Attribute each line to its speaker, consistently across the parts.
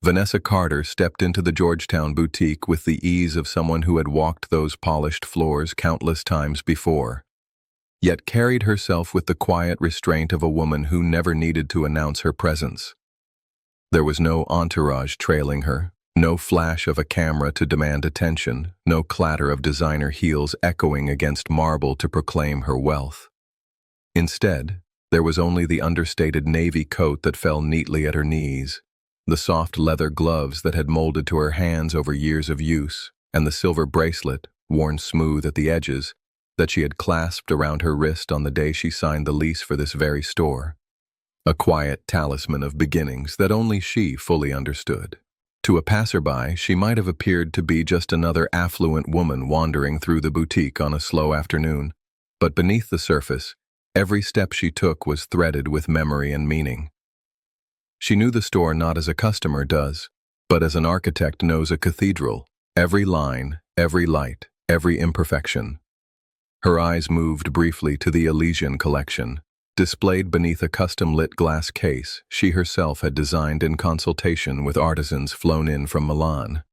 Speaker 1: Vanessa Carter stepped into the Georgetown boutique with the ease of someone who had walked those polished floors countless times before, yet carried herself with the quiet restraint of a woman who never needed to announce her presence. There was no entourage trailing her, no flash of a camera to demand attention, no clatter of designer heels echoing against marble to proclaim her wealth. Instead, there was only the understated navy coat that fell neatly at her knees, the soft leather gloves that had molded to her hands over years of use, and the silver bracelet, worn smooth at the edges, that she had clasped around her wrist on the day she signed the lease for this very store. A quiet talisman of beginnings that only she fully understood. To a passerby, she might have appeared to be just another affluent woman wandering through the boutique on a slow afternoon, but beneath the surface, every step she took was threaded with memory and meaning. She knew the store not as a customer does, but as an architect knows a cathedral, every line, every light, every imperfection. Her eyes moved briefly to the Elysian collection, displayed beneath a custom-lit glass case she herself had designed in consultation with artisans flown in from Milan.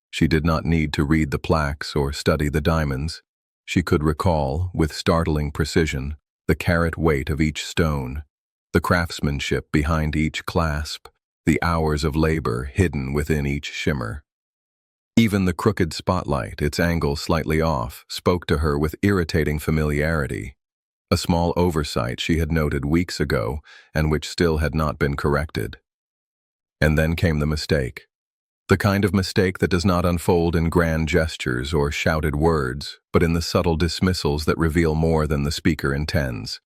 Speaker 1: She did not need to read the plaques or study the diamonds. She could recall, with startling precision, the carat weight of each stone, the craftsmanship behind each clasp, the hours of labor hidden within each shimmer. Even the crooked spotlight, its angle slightly off, spoke to her with irritating familiarity, a small oversight she had noted weeks ago and which still had not been corrected. And then came the mistake. The kind of mistake that does not unfold in grand gestures or shouted words, but in the subtle dismissals that reveal more than the speaker intends.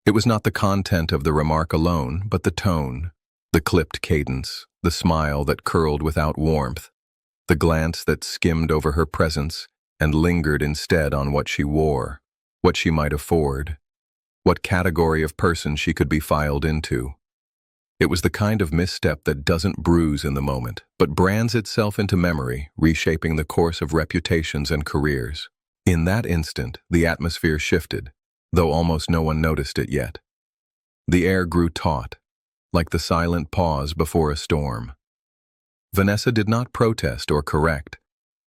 Speaker 1: It was not the content of the remark alone, but the tone, the clipped cadence, the smile that curled without warmth, the glance that skimmed over her presence and lingered instead on what she wore, what she might afford, what category of person she could be filed into. It was the kind of misstep that doesn't bruise in the moment, but brands itself into memory, reshaping the course of reputations and careers. In that instant, the atmosphere shifted, though almost no one noticed it yet. The air grew taut, like the silent pause before a storm. Vanessa did not protest or correct,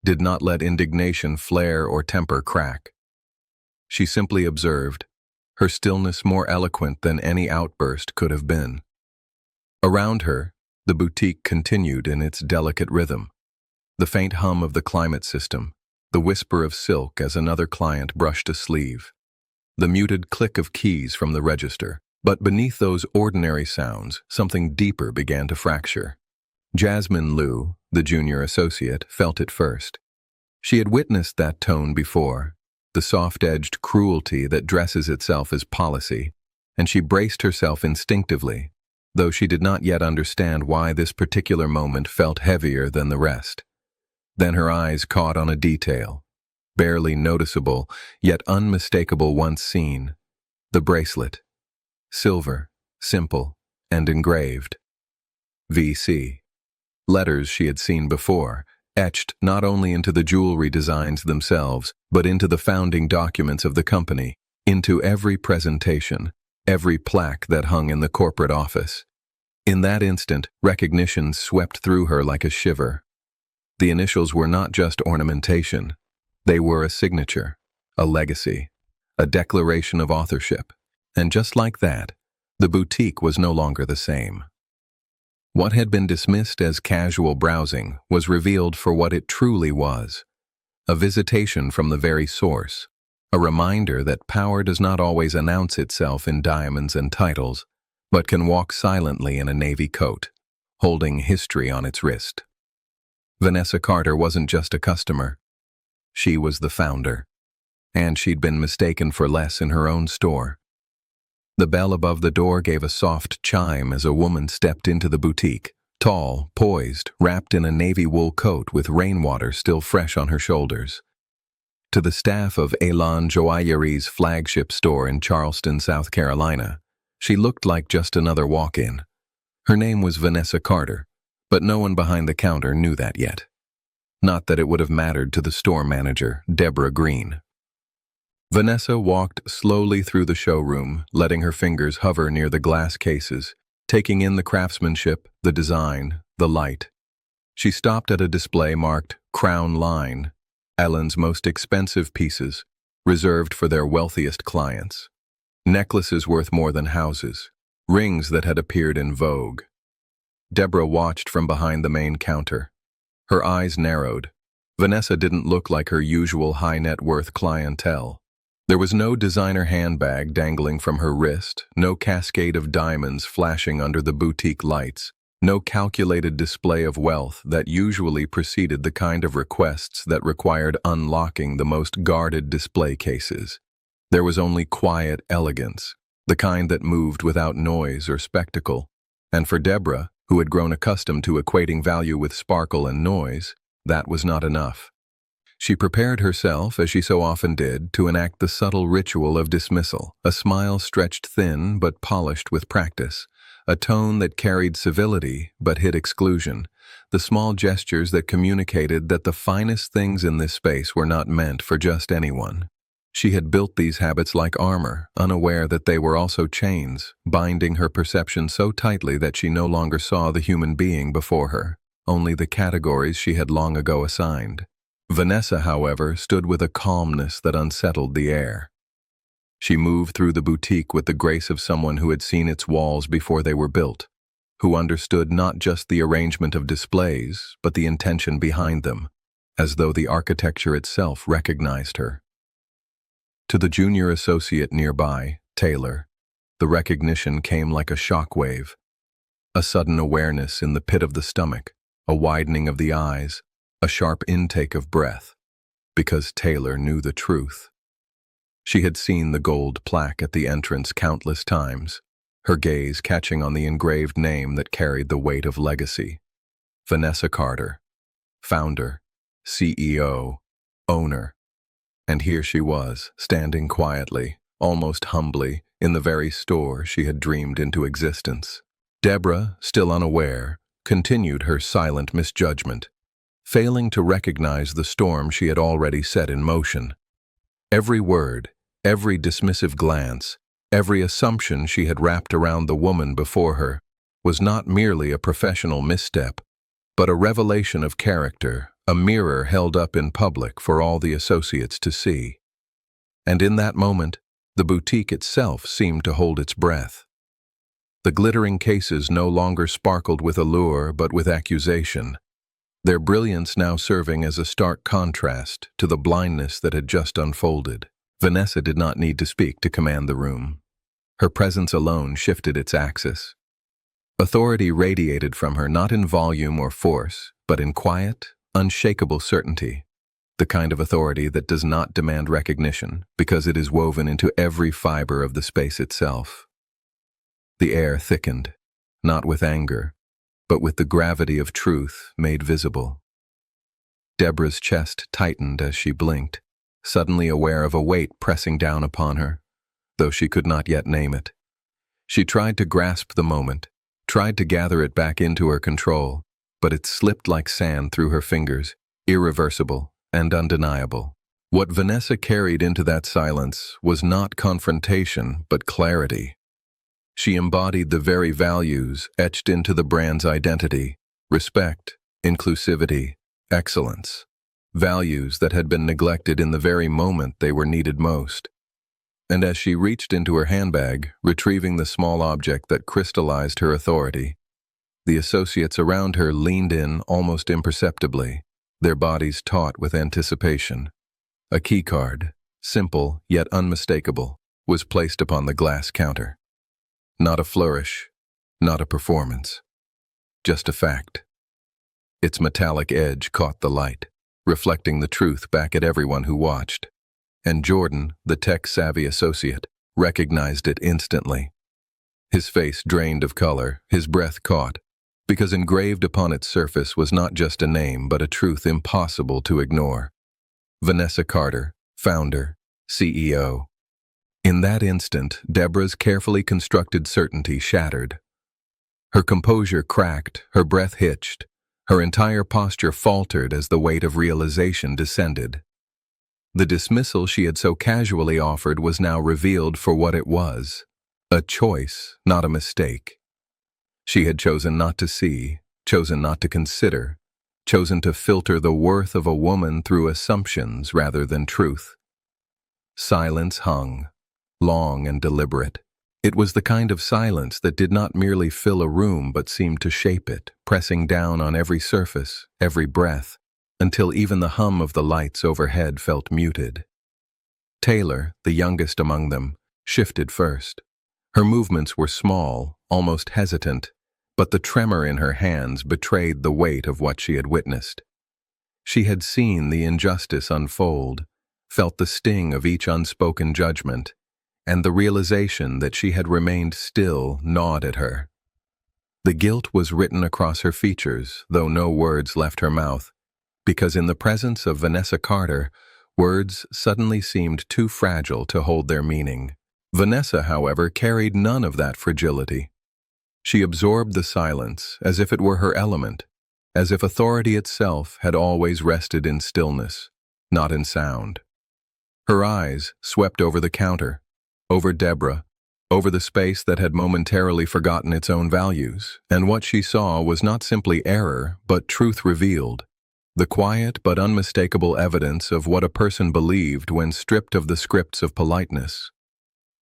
Speaker 1: did not let indignation flare or temper crack. She simply observed, her stillness more eloquent than any outburst could have been. Around her, the boutique continued in its delicate rhythm. The faint hum of the climate system, the whisper of silk as another client brushed a sleeve, the muted click of keys from the register. But beneath those ordinary sounds, something deeper began to fracture. Jasmine Liu, the junior associate, felt it first. She had witnessed that tone before, the soft-edged cruelty that dresses itself as policy, and she braced herself instinctively, though she did not yet understand why this particular moment felt heavier than the rest. Then her eyes caught on a detail, barely noticeable, yet unmistakable once seen, the bracelet. Silver, simple, and engraved. VC. Letters she had seen before, etched not only into the jewelry designs themselves, but into the founding documents of the company, into every presentation, every plaque that hung in the corporate office. In that instant, recognition swept through her like a shiver. The initials were not just ornamentation. They were a signature, a legacy, a declaration of authorship. And just like that, the boutique was no longer the same. What had been dismissed as casual browsing was revealed for what it truly was, a visitation from the very source, a reminder that power does not always announce itself in diamonds and titles, but can walk silently in a navy coat, holding history on its wrist. Vanessa Carter wasn't just a customer. She was the founder, and she'd been mistaken for less in her own store. The bell above the door gave a soft chime as a woman stepped into the boutique, tall, poised, wrapped in a navy wool coat with rainwater still fresh on her shoulders. To the staff of Élan Joaillierie's flagship store in Charleston, South Carolina, she looked like just another walk-in. Her name was Vanessa Carter, but no one behind the counter knew that yet. Not that it would have mattered to the store manager, Deborah Green. Vanessa walked slowly through the showroom, letting her fingers hover near the glass cases, taking in the craftsmanship, the design, the light, She stopped at a display marked Crown Line, Élan's most expensive pieces, reserved for their wealthiest clients. Necklaces worth more than houses, rings that had appeared in Vogue. Deborah watched from behind the main counter. Her eyes narrowed. Vanessa didn't look like her usual high-net-worth clientele. There was no designer handbag dangling from her wrist, no cascade of diamonds flashing under the boutique lights, no calculated display of wealth that usually preceded the kind of requests that required unlocking the most guarded display cases. There was only quiet elegance, the kind that moved without noise or spectacle. And for Deborah, who had grown accustomed to equating value with sparkle and noise, that was not enough. She prepared herself, as she so often did, to enact the subtle ritual of dismissal, a smile stretched thin but polished with practice, a tone that carried civility but hid exclusion, the small gestures that communicated that the finest things in this space were not meant for just anyone. She had built these habits like armor, unaware that they were also chains, binding her perception so tightly that she no longer saw the human being before her, only the categories she had long ago assigned. Vanessa, however, stood with a calmness that unsettled the air. She moved through the boutique with the grace of someone who had seen its walls before they were built, who understood not just the arrangement of displays, but the intention behind them, as though the architecture itself recognized her. To the junior associate nearby, Taylor, the recognition came like a shockwave, a sudden awareness in the pit of the stomach, a widening of the eyes, a sharp intake of breath, because Taylor knew the truth. She had seen the gold plaque at the entrance countless times, her gaze catching on the engraved name that carried the weight of legacy. Vanessa Carter, founder, CEO, owner. And here she was, standing quietly, almost humbly, in the very store she had dreamed into existence. Deborah, still unaware, continued her silent misjudgment, failing to recognize the storm she had already set in motion. Every word, every dismissive glance, every assumption she had wrapped around the woman before her was not merely a professional misstep, but a revelation of character, a mirror held up in public for all the associates to see. And in that moment, the boutique itself seemed to hold its breath. The glittering cases no longer sparkled with allure but with accusation, their brilliance now serving as a stark contrast to the blindness that had just unfolded. Vanessa did not need to speak to command the room. Her presence alone shifted its axis. Authority radiated from her not in volume or force, but in quiet, unshakable certainty, the kind of authority that does not demand recognition because it is woven into every fiber of the space itself. The air thickened, not with anger, but with the gravity of truth made visible. Deborah's chest tightened as she blinked, suddenly aware of a weight pressing down upon her, though she could not yet name it. She tried to grasp the moment, tried to gather it back into her control, but it slipped like sand through her fingers, irreversible and undeniable. What Vanessa carried into that silence was not confrontation, but clarity. She embodied the very values etched into the brand's identity: respect, inclusivity, excellence. Values that had been neglected in the very moment they were needed most. And as she reached into her handbag, retrieving the small object that crystallized her authority, the associates around her leaned in almost imperceptibly, their bodies taut with anticipation. A keycard, simple yet unmistakable, was placed upon the glass counter. Not a flourish, not a performance, just a fact. Its metallic edge caught the light, reflecting the truth back at everyone who watched. And Jordan, the tech-savvy associate, recognized it instantly. His face drained of color, his breath caught, because engraved upon its surface was not just a name but a truth impossible to ignore. Vanessa Carter, founder, CEO. In that instant, Deborah's carefully constructed certainty shattered. Her composure cracked, her breath hitched, her entire posture faltered as the weight of realization descended. The dismissal she had so casually offered was now revealed for what it was: a choice, not a mistake. She had chosen not to see, chosen not to consider, chosen to filter the worth of a woman through assumptions rather than truth. Silence hung, long and deliberate. It was the kind of silence that did not merely fill a room but seemed to shape it, pressing down on every surface, every breath, until even the hum of the lights overhead felt muted. Taylor, the youngest among them, shifted first. Her movements were small, almost hesitant, but the tremor in her hands betrayed the weight of what she had witnessed. She had seen the injustice unfold, felt the sting of each unspoken judgment, and the realization that she had remained still gnawed at her. The guilt was written across her features, though no words left her mouth, because in the presence of Vanessa Carter, words suddenly seemed too fragile to hold their meaning. Vanessa, however, carried none of that fragility. She absorbed the silence as if it were her element, as if authority itself had always rested in stillness, not in sound. Her eyes swept over the counter, over Deborah, over the space that had momentarily forgotten its own values, and what she saw was not simply error, but truth revealed, the quiet but unmistakable evidence of what a person believed when stripped of the scripts of politeness.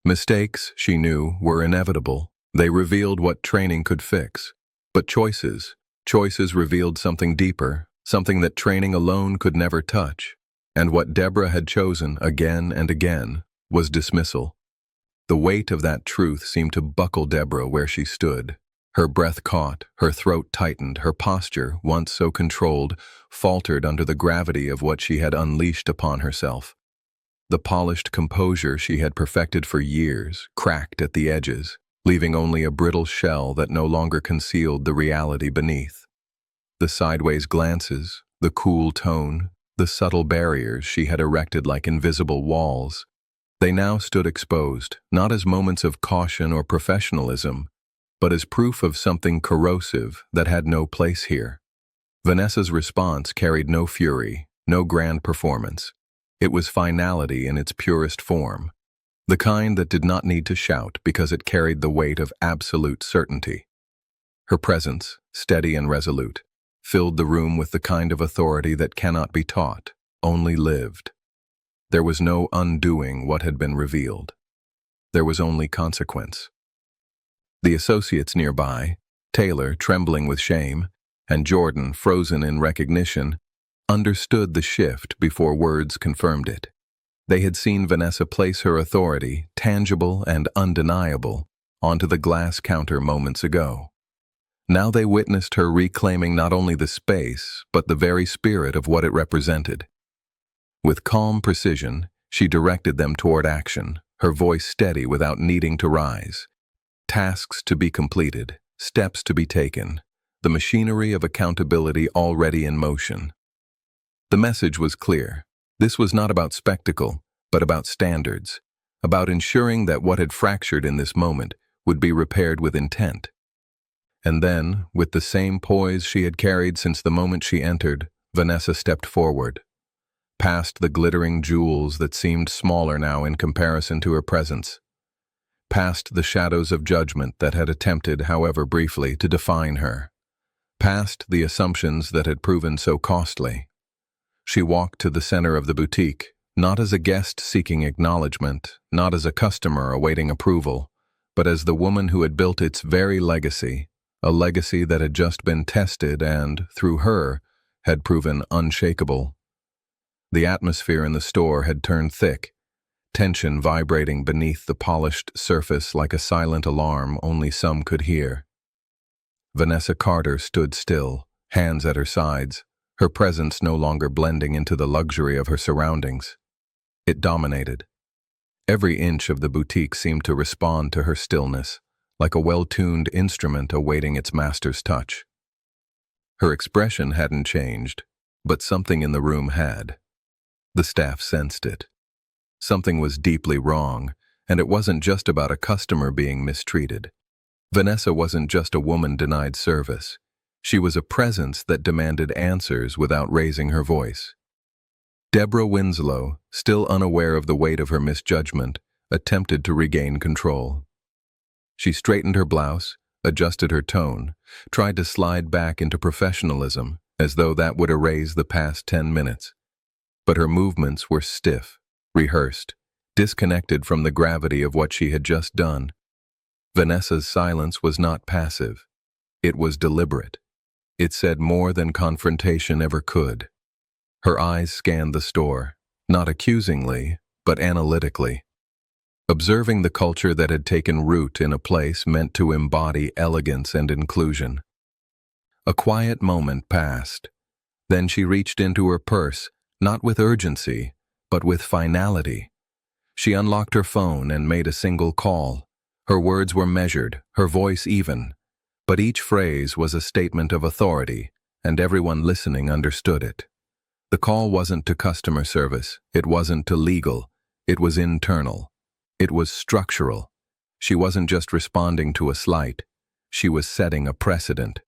Speaker 1: Mistakes, she knew, were inevitable. They revealed what training could fix. But choices revealed something deeper, something that training alone could never touch. And what Deborah had chosen again and again was dismissal. The weight of that truth seemed to buckle Deborah where she stood. Her breath caught, her throat tightened, her posture, once so controlled, faltered under the gravity of what she had unleashed upon herself. The polished composure she had perfected for years cracked at the edges, leaving only a brittle shell that no longer concealed the reality beneath. The sideways glances, the cool tone, the subtle barriers she had erected like invisible walls, they now stood exposed, not as moments of caution or professionalism, but as proof of something corrosive that had no place here. Vanessa's response carried no fury, no grand performance. It was finality in its purest form, the kind that did not need to shout because it carried the weight of absolute certainty. Her presence, steady and resolute, filled the room with the kind of authority that cannot be taught, only lived. There was no undoing what had been revealed. There was only consequence. The associates nearby, Taylor trembling with shame, and Jordan frozen in recognition, understood the shift before words confirmed it. They had seen Vanessa place her authority, tangible and undeniable, onto the glass counter moments ago. Now they witnessed her reclaiming not only the space, but the very spirit of what it represented. With calm precision, she directed them toward action, her voice steady without needing to rise. Tasks to be completed, steps to be taken, the machinery of accountability already in motion. The message was clear. This was not about spectacle, but about standards, about ensuring that what had fractured in this moment would be repaired with intent. And then, with the same poise she had carried since the moment she entered, Vanessa stepped forward, past the glittering jewels that seemed smaller now in comparison to her presence, past the shadows of judgment that had attempted, however briefly, to define her, past the assumptions that had proven so costly. She walked to the center of the boutique, not as a guest seeking acknowledgement, not as a customer awaiting approval, but as the woman who had built its very legacy, a legacy that had just been tested and, through her, had proven unshakable. The atmosphere in the store had turned thick, tension vibrating beneath the polished surface like a silent alarm only some could hear. Vanessa Carter stood still, hands at her sides, her presence no longer blending into the luxury of her surroundings. It dominated. Every inch of the boutique seemed to respond to her stillness, like a well-tuned instrument awaiting its master's touch. Her expression hadn't changed, but something in the room had. The staff sensed it. Something was deeply wrong, and it wasn't just about a customer being mistreated. Vanessa wasn't just a woman denied service. She was a presence that demanded answers without raising her voice. Deborah Winslow, still unaware of the weight of her misjudgment, attempted to regain control. She straightened her blouse, adjusted her tone, tried to slide back into professionalism, as though that would erase the past 10 minutes. But her movements were stiff, rehearsed, disconnected from the gravity of what she had just done. Vanessa's silence was not passive. It was deliberate. It said more than confrontation ever could. Her eyes scanned the store, not accusingly, but analytically, observing the culture that had taken root in a place meant to embody elegance and inclusion. A quiet moment passed. Then she reached into her purse, not with urgency, but with finality. She unlocked her phone and made a single call. Her words were measured, her voice even, but each phrase was a statement of authority, and everyone listening understood it. The call wasn't to customer service, it wasn't to legal, it was internal. It was structural. She wasn't just responding to a slight, she was setting a precedent.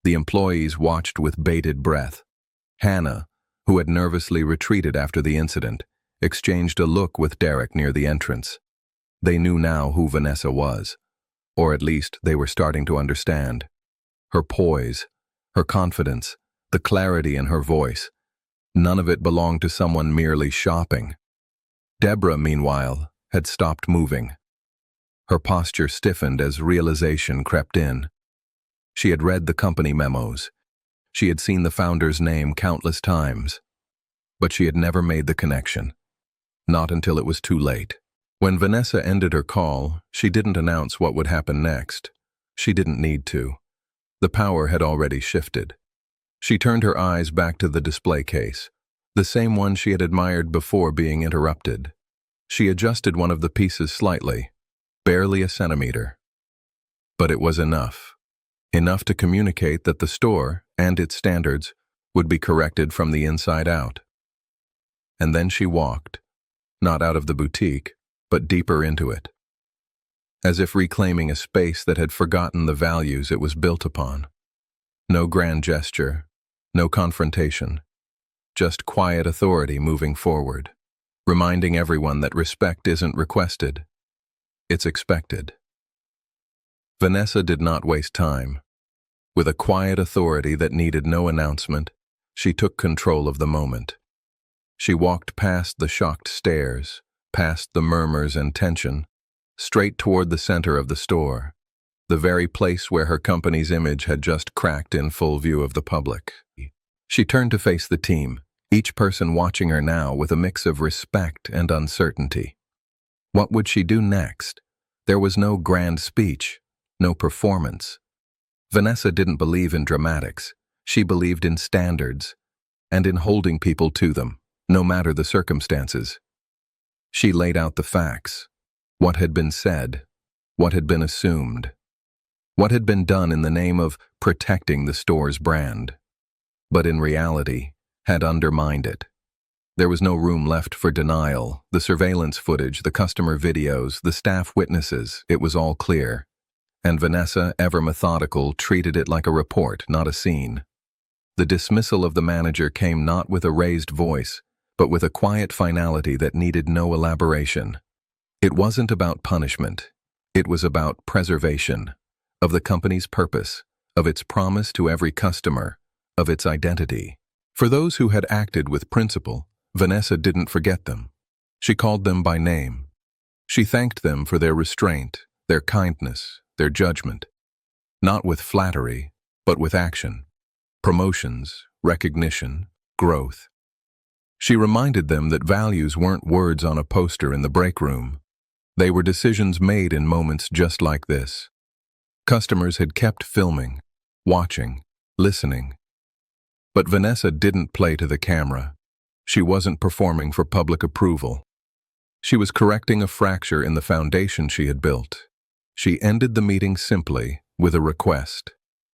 Speaker 1: The employees watched with bated breath. Hannah, who had nervously retreated after the incident, exchanged a look with Derek near the entrance. They knew now who Vanessa was, or at least they were starting to understand. Her poise, her confidence, the clarity in her voice, none of it belonged to someone merely shopping. Deborah, meanwhile, had stopped moving. Her posture stiffened as realization crept in. She had read the company memos. She had seen the founder's name countless times. But she had never made the connection. Not until it was too late. When Vanessa ended her call, she didn't announce what would happen next. She didn't need to. The power had already shifted. She turned her eyes back to the display case, the same one she had admired before being interrupted. She adjusted one of the pieces slightly, barely a centimeter. But it was enough. Enough to communicate that the store and its standards would be corrected from the inside out. And then she walked, not out of the boutique, but deeper into it, as if reclaiming a space that had forgotten the values it was built upon. No grand gesture, no confrontation, just quiet authority moving forward, reminding everyone that respect isn't requested, it's expected. Vanessa did not waste time. With a quiet authority that needed no announcement, she took control of the moment. She walked past the shocked stares, past the murmurs and tension, straight toward the center of the store, the very place where her company's image had just cracked in full view of the public. She turned to face the team, each person watching her now with a mix of respect and uncertainty. What would she do next? There was no grand speech, no performance. Vanessa didn't believe in dramatics. She believed in standards, and in holding people to them, no matter the circumstances. She laid out the facts, what had been said, what had been assumed, what had been done in the name of protecting the store's brand, but in reality had undermined it. There was no room left for denial. The surveillance footage, the customer videos, the staff witnesses, it was all clear. And Vanessa, ever methodical, treated it like a report, not a scene. The dismissal of the manager came not with a raised voice, but with a quiet finality that needed no elaboration. It wasn't about punishment. It was about preservation, of the company's purpose, of its promise to every customer, of its identity. For those who had acted with principle, Vanessa didn't forget them. She called them by name. She thanked them for their restraint, their kindness, their judgment. Not with flattery, but with action. Promotions, recognition, growth. She reminded them that values weren't words on a poster in the break room. They were decisions made in moments just like this. Customers had kept filming, watching, listening. But Vanessa didn't play to the camera. She wasn't performing for public approval. She was correcting a fracture in the foundation she had built. She ended the meeting simply with a request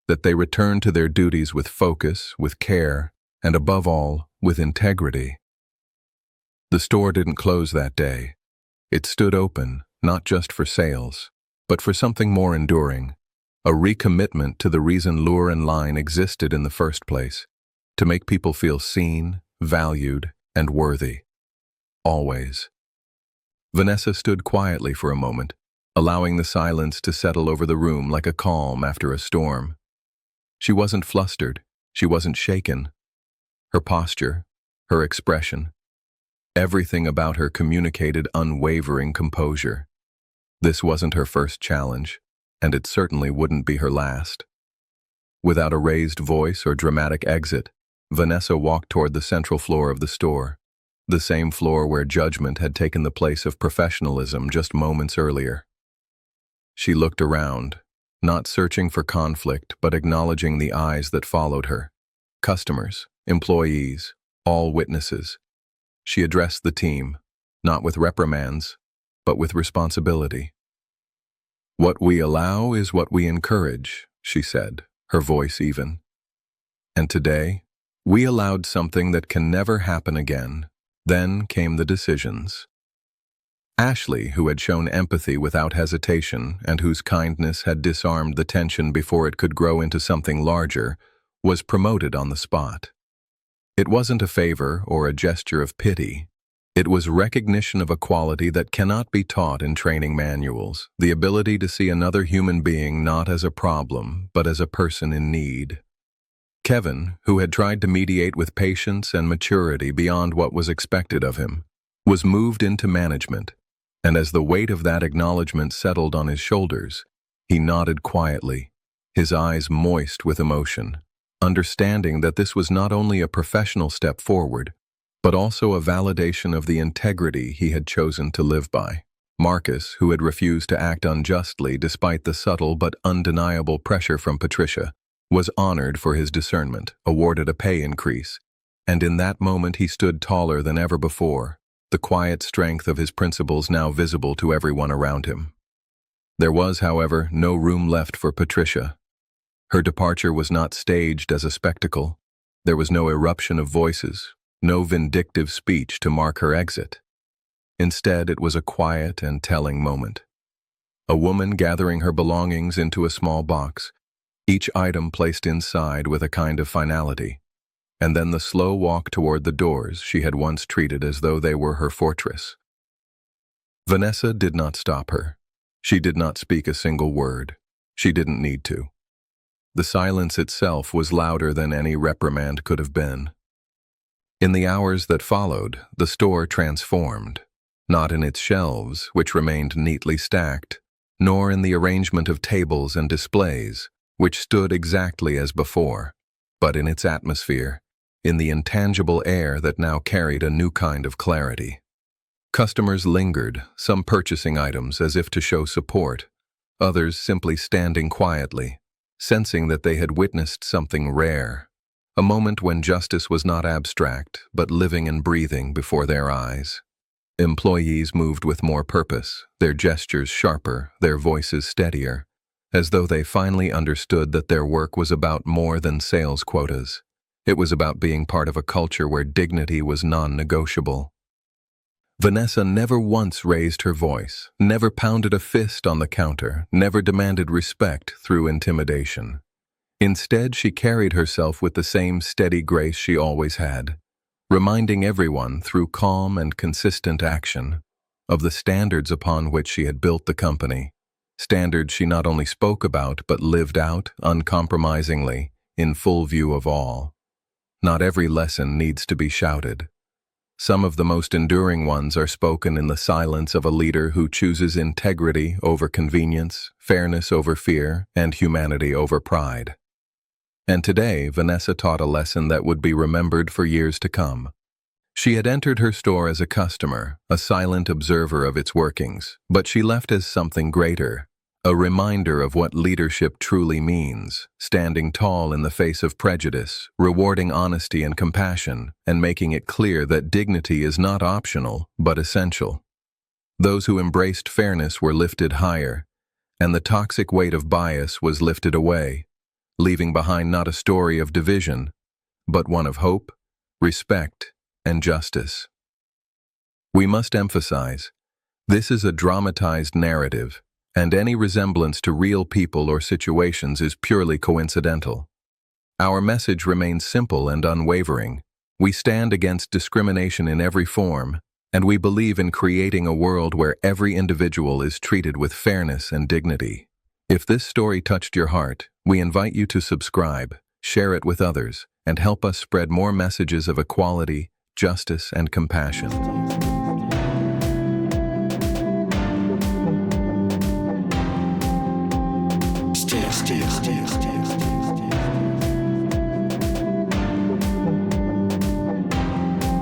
Speaker 1: that they return to their duties with focus, with care, and above all, with integrity. The store didn't close that day. It stood open, not just for sales, but for something more enduring, a recommitment to the reason Lure and Line existed in the first place, to make people feel seen, valued, and worthy. Always. Vanessa stood quietly for a moment, allowing the silence to settle over the room like a calm after a storm. She wasn't flustered. She wasn't shaken. Her posture, her expression, everything about her communicated unwavering composure. This wasn't her first challenge, and it certainly wouldn't be her last. Without a raised voice or dramatic exit, Vanessa walked toward the central floor of the store, the same floor where judgment had taken the place of professionalism just moments earlier. She looked around, not searching for conflict but acknowledging the eyes that followed her. Customers, employees, all witnesses. She addressed the team, not with reprimands, but with responsibility. "What we allow is what we encourage," she said, her voice even. "And today, we allowed something that can never happen again." Then came the decisions. Ashley, who had shown empathy without hesitation and whose kindness had disarmed the tension before it could grow into something larger, was promoted on the spot. It wasn't a favor or a gesture of pity. It was recognition of a quality that cannot be taught in training manuals, the ability to see another human being not as a problem, but as a person in need. Kevin, who had tried to mediate with patience and maturity beyond what was expected of him, was moved into management, and as the weight of that acknowledgement settled on his shoulders, he nodded quietly, his eyes moist with emotion, understanding that this was not only a professional step forward, but also a validation of the integrity he had chosen to live by. Marcus, who had refused to act unjustly despite the subtle but undeniable pressure from Patricia, was honored for his discernment, awarded a pay increase, and in that moment he stood taller than ever before, the quiet strength of his principles now visible to everyone around him. There was, however, no room left for Patricia. Her departure was not staged as a spectacle. There was no eruption of voices, no vindictive speech to mark her exit. Instead, it was a quiet and telling moment. A woman gathering her belongings into a small box, each item placed inside with a kind of finality, and then the slow walk toward the doors she had once treated as though they were her fortress. Vanessa did not stop her. She did not speak a single word. She didn't need to. The silence itself was louder than any reprimand could have been. In the hours that followed, the store transformed, not in its shelves, which remained neatly stacked, nor in the arrangement of tables and displays, which stood exactly as before, but in its atmosphere, in the intangible air that now carried a new kind of clarity. Customers lingered, some purchasing items as if to show support, others simply standing quietly, sensing that they had witnessed something rare, a moment when justice was not abstract, but living and breathing before their eyes. Employees moved with more purpose, their gestures sharper, their voices steadier, as though they finally understood that their work was about more than sales quotas. It was about being part of a culture where dignity was non-negotiable. Vanessa never once raised her voice, never pounded a fist on the counter, never demanded respect through intimidation. Instead, she carried herself with the same steady grace she always had, reminding everyone through calm and consistent action of the standards upon which she had built the company. Standards she not only spoke about but lived out uncompromisingly, in full view of all. Not every lesson needs to be shouted. Some of the most enduring ones are spoken in the silence of a leader who chooses integrity over convenience, fairness over fear, and humanity over pride. And today, Vanessa taught a lesson that would be remembered for years to come. She had entered her store as a customer, a silent observer of its workings, but she left as something greater. A reminder of what leadership truly means, standing tall in the face of prejudice, rewarding honesty and compassion, and making it clear that dignity is not optional, but essential. Those who embraced fairness were lifted higher, and the toxic weight of bias was lifted away, leaving behind not a story of division, but one of hope, respect, and justice. We must emphasize, this is a dramatized narrative, and any resemblance to real people or situations is purely coincidental. Our message remains simple and unwavering. We stand against discrimination in every form, and we believe in creating a world where every individual is treated with fairness and dignity. If this story touched your heart, we invite you to subscribe, share it with others, and help us spread more messages of equality, justice, and compassion.